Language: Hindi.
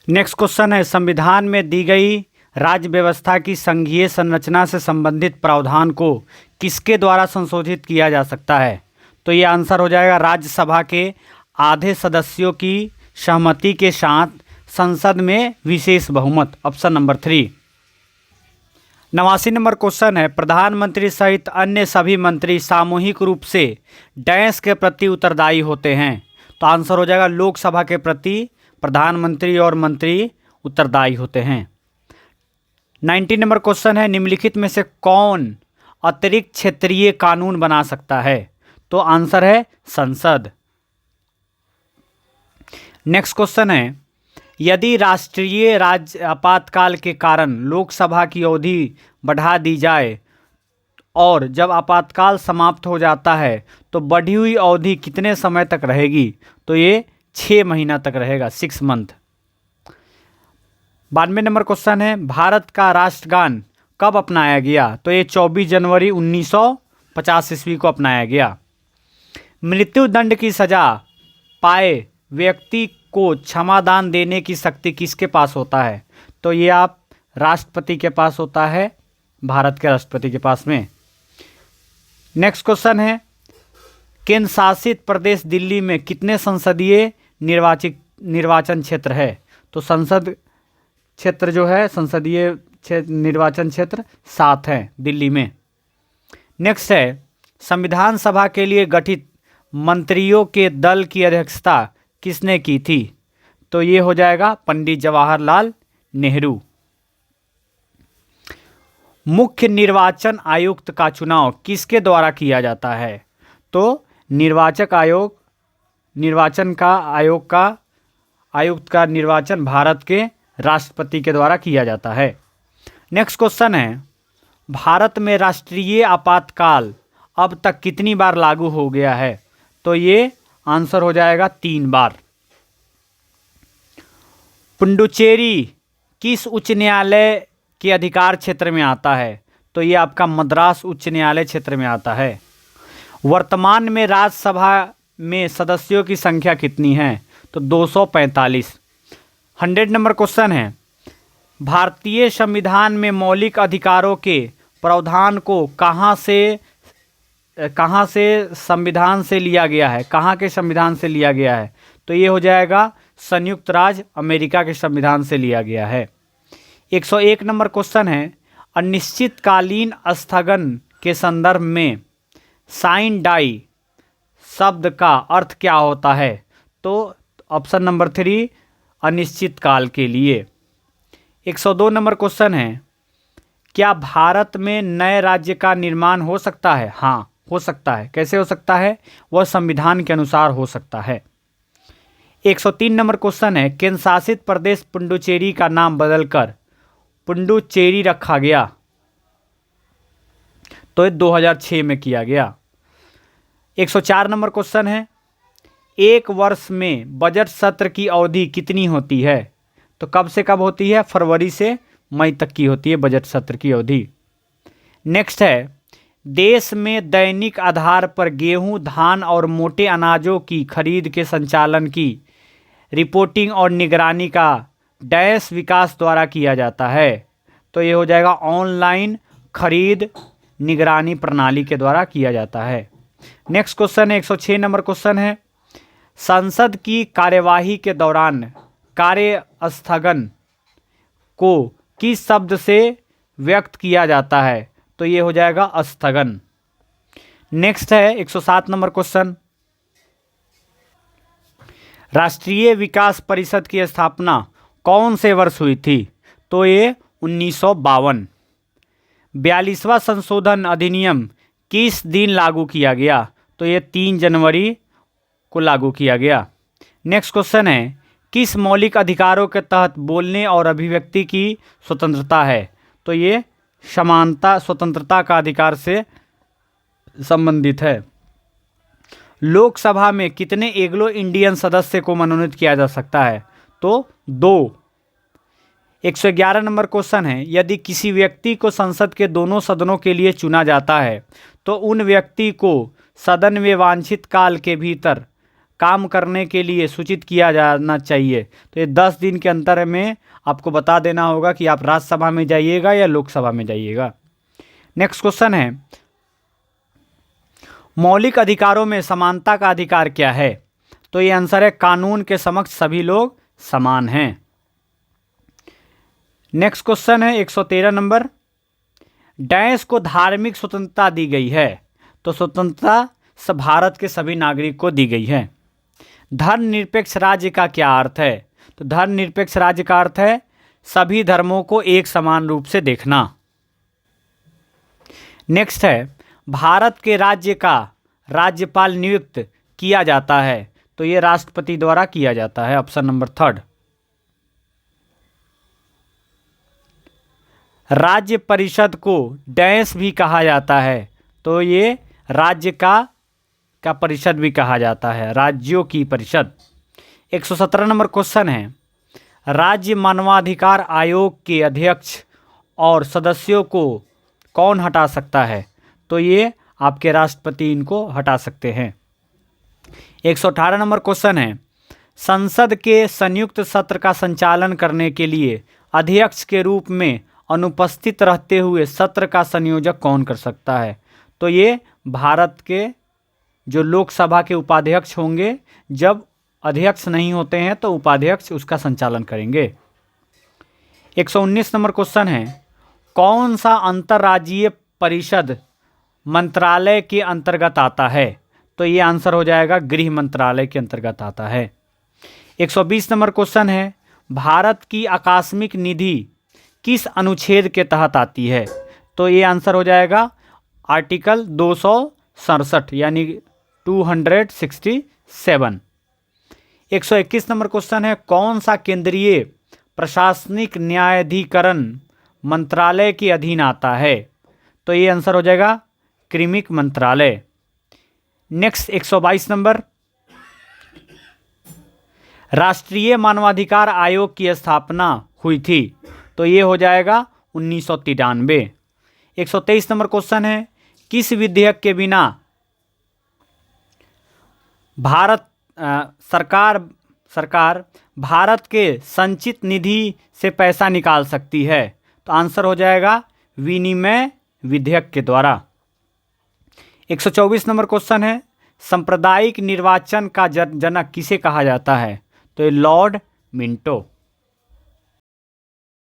नेक्स्ट क्वेश्चन है, संविधान में दी गई राज्य व्यवस्था की संघीय संरचना से संबंधित प्रावधान को किसके द्वारा संशोधित किया जा सकता है? तो ये आंसर हो जाएगा राज्यसभा के आधे सदस्यों की सहमति के साथ संसद में विशेष बहुमत, ऑप्शन नंबर 3। 89 नंबर क्वेश्चन है, प्रधानमंत्री सहित अन्य सभी मंत्री सामूहिक रूप से डैश के प्रति उत्तरदायी होते हैं? तो आंसर हो जाएगा लोकसभा के प्रति प्रधानमंत्री और मंत्री उत्तरदायी होते हैं। 90 नंबर क्वेश्चन है, निम्नलिखित में से कौन अतिरिक्त क्षेत्रीय कानून बना सकता है? तो आंसर है संसद। नेक्स्ट क्वेश्चन है, यदि राष्ट्रीय राज्य आपातकाल के कारण लोकसभा की अवधि बढ़ा दी जाए और जब आपातकाल समाप्त हो जाता है तो बढ़ी हुई अवधि कितने समय तक रहेगी? तो ये 6 महीना तक रहेगा, 6 मंथ। 92 नंबर क्वेश्चन है, भारत का राष्ट्रगान कब अपनाया गया? तो ये 24 जनवरी 1950 ईस्वी को अपनाया गया। मृत्यु दंड की सजा पाए व्यक्ति को क्षमादान देने की शक्ति किसके पास होता है? तो ये आप राष्ट्रपति के पास होता है, भारत के राष्ट्रपति के पास में। नेक्स्ट क्वेश्चन है, केंद्र शासित प्रदेश दिल्ली में कितने संसदीय निर्वाचन क्षेत्र है? तो संसद क्षेत्र जो है, संसदीय निर्वाचन क्षेत्र 7 है दिल्ली में। नेक्स्ट है, संविधान सभा के लिए गठित मंत्रियों के दल की अध्यक्षता किसने की थी? तो ये हो जाएगा पंडित जवाहरलाल नेहरू। मुख्य निर्वाचन आयुक्त का चुनाव किसके द्वारा किया जाता है? तो आयुक्त का निर्वाचन भारत के राष्ट्रपति के द्वारा किया जाता है। नेक्स्ट क्वेश्चन है, भारत में राष्ट्रीय आपातकाल अब तक कितनी बार लागू हो गया है? तो ये आंसर हो जाएगा 3 बार। पुडुचेरी किस उच्च न्यायालय के अधिकार क्षेत्र में आता है? तो ये आपका मद्रास उच्च न्यायालय क्षेत्र में आता है। वर्तमान में राज्यसभा में सदस्यों की संख्या कितनी है? तो 245। 100 नंबर क्वेश्चन है, भारतीय संविधान में मौलिक अधिकारों के प्रावधान को कहाँ से संविधान से लिया गया है? कहाँ के संविधान से लिया गया है? तो ये हो जाएगा संयुक्त राज्य अमेरिका के संविधान से लिया गया है। 101 नंबर क्वेश्चन है, अनिश्चितकालीन स्थगन के संदर्भ में साइन डाई शब्द का अर्थ क्या होता है? तो ऑप्शन नंबर 3 अनिश्चितकाल के लिए। 102 नंबर क्वेश्चन है, क्या भारत में नए राज्य का निर्माण हो सकता है? हाँ, हो सकता है। कैसे हो सकता है? वह संविधान के अनुसार हो सकता है। 103 नंबर क्वेश्चन है, केंद्र शासित प्रदेश पुडुचेरी का नाम बदलकर पुडुचेरी रखा गया? तो 2006 में किया गया। 104 नंबर क्वेश्चन है, एक वर्ष में बजट सत्र की अवधि कितनी होती है? तो कब से कब होती है? फरवरी से मई तक की होती है बजट सत्र की अवधि। नेक्स्ट है, देश में दैनिक आधार पर गेहूं, धान और मोटे अनाजों की खरीद के संचालन की रिपोर्टिंग और निगरानी का डैश विकास द्वारा किया जाता है? तो ये हो जाएगा ऑनलाइन खरीद निगरानी प्रणाली के द्वारा किया जाता है। नेक्स्ट क्वेश्चन है, 106 नंबर क्वेश्चन है, संसद की कार्यवाही के दौरान कार्य स्थगन को किस शब्द से व्यक्त किया जाता है? तो ये हो जाएगा स्थगन। नेक्स्ट है 107 नंबर क्वेश्चन, राष्ट्रीय विकास परिषद की स्थापना कौन से वर्ष हुई थी? तो ये 1952। 42वां संशोधन अधिनियम किस दिन लागू किया गया? तो ये 3 जनवरी को लागू किया गया। नेक्स्ट क्वेश्चन है, किस मौलिक अधिकारों के तहत बोलने और अभिव्यक्ति की स्वतंत्रता है? तो ये समानता स्वतंत्रता का अधिकार से संबंधित है। लोकसभा में कितने एंग्लो इंडियन सदस्य को मनोनीत किया जा सकता है? तो 2। 111 नंबर क्वेश्चन है, यदि किसी व्यक्ति को संसद के दोनों सदनों के लिए चुना जाता है तो उन व्यक्ति को सदन में वांछित काल के भीतर काम करने के लिए सूचित किया जाना चाहिए। तो ये 10 दिन के अंतर में आपको बता देना होगा कि आप राज्यसभा में जाइएगा या लोकसभा में जाइएगा। नेक्स्ट क्वेश्चन है, मौलिक अधिकारों में समानता का अधिकार क्या है? तो ये आंसर है कानून के समक्ष सभी लोग समान हैं। नेक्स्ट क्वेश्चन है 113 नंबर, डैश को धार्मिक स्वतंत्रता दी गई है। तो स्वतंत्रता भारत के सभी नागरिक को दी गई है। धर्मनिरपेक्ष राज्य का क्या अर्थ है? तो धर्मनिरपेक्ष राज्य का अर्थ है सभी धर्मों को एक समान रूप से देखना। नेक्स्ट है, भारत के राज्य का राज्यपाल नियुक्त किया जाता है। तो ये राष्ट्रपति द्वारा किया जाता है, ऑप्शन नंबर 3। राज्य परिषद को डैश भी कहा जाता है। तो ये राज्य का परिषद भी कहा जाता है, राज्यों की परिषद। 117 नंबर क्वेश्चन है, राज्य मानवाधिकार आयोग के अध्यक्ष और सदस्यों को कौन हटा सकता है? तो ये आपके राष्ट्रपति इनको हटा सकते हैं। 118 नंबर क्वेश्चन है, संसद के संयुक्त सत्र का संचालन करने के लिए अध्यक्ष के रूप में अनुपस्थित रहते हुए सत्र का संयोजक कौन कर सकता है? तो ये भारत के जो लोकसभा के उपाध्यक्ष होंगे, जब अध्यक्ष नहीं होते हैं तो उपाध्यक्ष उसका संचालन करेंगे। 119 नंबर क्वेश्चन है, कौन सा अंतर्राज्यीय परिषद मंत्रालय के अंतर्गत आता है? तो ये आंसर हो जाएगा गृह मंत्रालय के अंतर्गत आता है। 120 नंबर क्वेश्चन है, भारत की आकस्मिक निधि किस अनुच्छेद के तहत आती है? तो ये आंसर हो जाएगा आर्टिकल 267 यानी 267। 121 नंबर क्वेश्चन है, कौन सा केंद्रीय प्रशासनिक न्यायाधिकरण मंत्रालय के अधीन आता है? तो ये आंसर हो जाएगा कार्मिक मंत्रालय। नेक्स्ट 122 नंबर, राष्ट्रीय मानवाधिकार आयोग की स्थापना हुई थी। तो ये हो जाएगा 1993। 123 नंबर क्वेश्चन है, किस विधेयक के बिना सरकार भारत के संचित निधि से पैसा निकाल सकती है? तो आंसर हो जाएगा विनिमय विधेयक के द्वारा। 124 नंबर क्वेश्चन है, सांप्रदायिक निर्वाचन का जनक किसे कहा जाता है? तो ये लॉर्ड मिंटो।